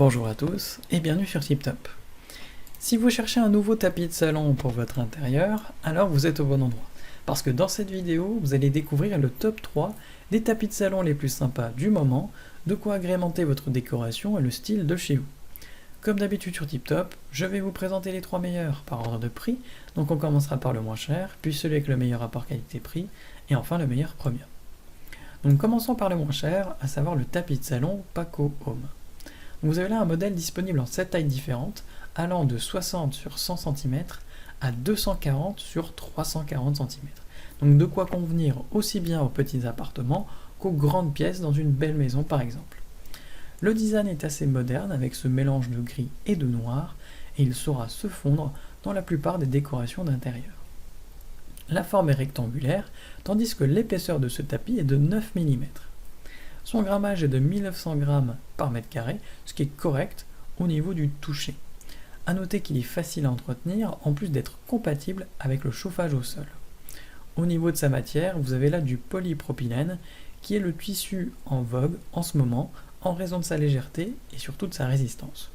Bonjour à tous et bienvenue sur TipTop. Si vous cherchez un nouveau tapis de salon pour votre intérieur, alors vous êtes au bon endroit. Parce que dans cette vidéo, vous allez découvrir le top 3 des tapis de salon les plus sympas du moment, de quoi agrémenter votre décoration et le style de chez vous. Comme d'habitude sur TipTop, je vais vous présenter les 3 meilleurs par ordre de prix, donc on commencera par le moins cher, puis celui avec le meilleur rapport qualité-prix, et enfin le meilleur premium. Donc commençons par le moins cher, à savoir le tapis de salon Paco Home. Vous avez là un modèle disponible en 7 tailles différentes, allant de 60 sur 100 cm à 240 sur 340 cm. Donc de quoi convenir aussi bien aux petits appartements qu'aux grandes pièces dans une belle maison par exemple. Le design est assez moderne avec ce mélange de gris et de noir, et il saura se fondre dans la plupart des décorations d'intérieur. La forme est rectangulaire, tandis que l'épaisseur de ce tapis est de 9 mm. Son grammage est de 1900 g par mètre carré, ce qui est correct au niveau du toucher. A noter qu'il est facile à entretenir, en plus d'être compatible avec le chauffage au sol. Au niveau de sa matière, vous avez là du polypropylène, qui est le tissu en vogue en ce moment, en raison de sa légèreté et surtout de sa résistance.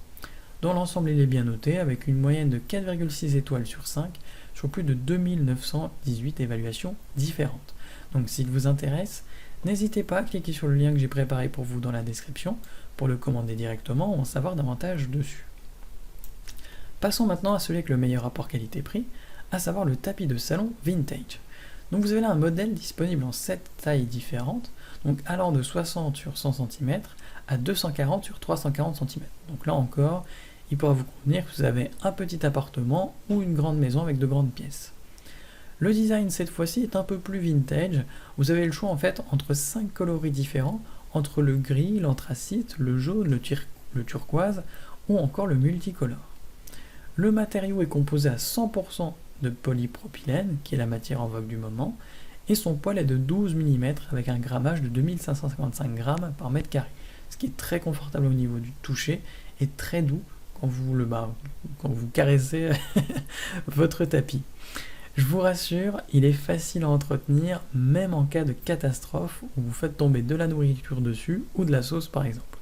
Dans l'ensemble, il est bien noté, avec une moyenne de 4,6 étoiles sur 5, sur plus de 2918 évaluations différentes. Donc s'il vous intéresse, n'hésitez pas à cliquer sur le lien que j'ai préparé pour vous dans la description pour le commander directement ou en savoir davantage dessus. Passons maintenant à celui avec le meilleur rapport qualité-prix, à savoir le tapis de salon Vintage. Donc vous avez là un modèle disponible en 7 tailles différentes, donc allant de 60 sur 100 cm à 240 sur 340 cm. Donc là encore, il pourra vous convenir que vous avez un petit appartement ou une grande maison avec de grandes pièces. Le design cette fois-ci est un peu plus vintage, vous avez le choix en fait entre 5 coloris différents, entre le gris, l'anthracite, le jaune, le turquoise ou encore le multicolore. Le matériau est composé à 100% de polypropylène, qui est la matière en vogue du moment, et son poids est de 12 mm avec un grammage de 2555 g par mètre carré, ce qui est très confortable au niveau du toucher et très doux quand vous caressez votre tapis. Je vous rassure, il est facile à entretenir, même en cas de catastrophe où vous faites tomber de la nourriture dessus ou de la sauce par exemple.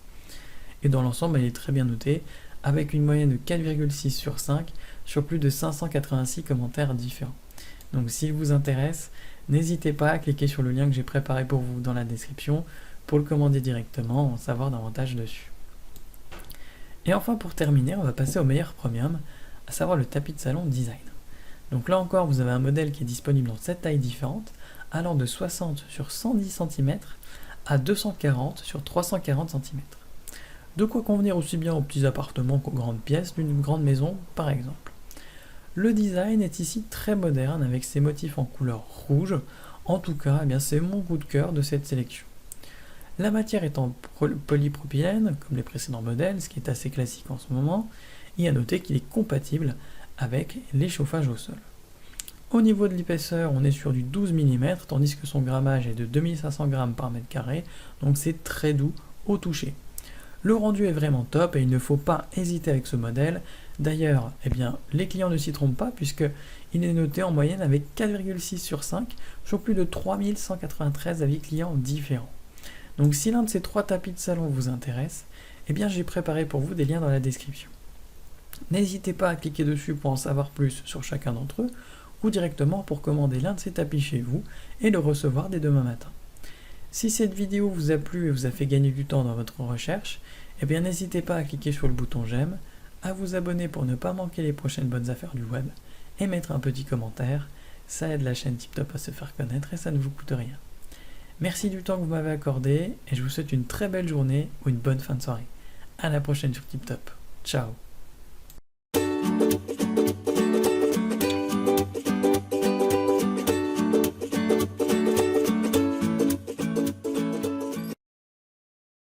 Et dans l'ensemble, il est très bien noté, avec une moyenne de 4,6 sur 5 sur plus de 586 commentaires différents. Donc s'il vous intéresse, n'hésitez pas à cliquer sur le lien que j'ai préparé pour vous dans la description pour le commander directement, en savoir davantage dessus. Et enfin pour terminer, on va passer au meilleur premium, à savoir le tapis de salon design. Donc là encore, vous avez un modèle qui est disponible en 7 tailles différentes, allant de 60 sur 110 cm à 240 sur 340 cm. De quoi convenir aussi bien aux petits appartements qu'aux grandes pièces d'une grande maison par exemple. Le design est ici très moderne avec ses motifs en couleur rouge, en tout cas c'est mon coup de cœur de cette sélection. La matière est en polypropylène comme les précédents modèles, ce qui est assez classique en ce moment, et à noter qu'il est compatible avec les chauffages au sol. Au niveau de l'épaisseur, on est sur du 12 mm, tandis que son grammage est de 2500 g par mètre carré, donc c'est très doux au toucher. Le rendu est vraiment top et il ne faut pas hésiter avec ce modèle. D'ailleurs, les clients ne s'y trompent pas puisqu'il est noté en moyenne avec 4,6 sur 5 sur plus de 3193 avis clients différents. Donc si l'un de ces 3 tapis de salon vous intéresse, j'ai préparé pour vous des liens dans la description. N'hésitez pas à cliquer dessus pour en savoir plus sur chacun d'entre eux ou directement pour commander l'un de ces tapis chez vous et le recevoir dès demain matin. Si cette vidéo vous a plu et vous a fait gagner du temps dans votre recherche, n'hésitez pas à cliquer sur le bouton j'aime, à vous abonner pour ne pas manquer les prochaines bonnes affaires du web et mettre un petit commentaire, ça aide la chaîne TipTop à se faire connaître et ça ne vous coûte rien. Merci du temps que vous m'avez accordé et je vous souhaite une très belle journée ou une bonne fin de soirée. À la prochaine sur TipTop. Ciao.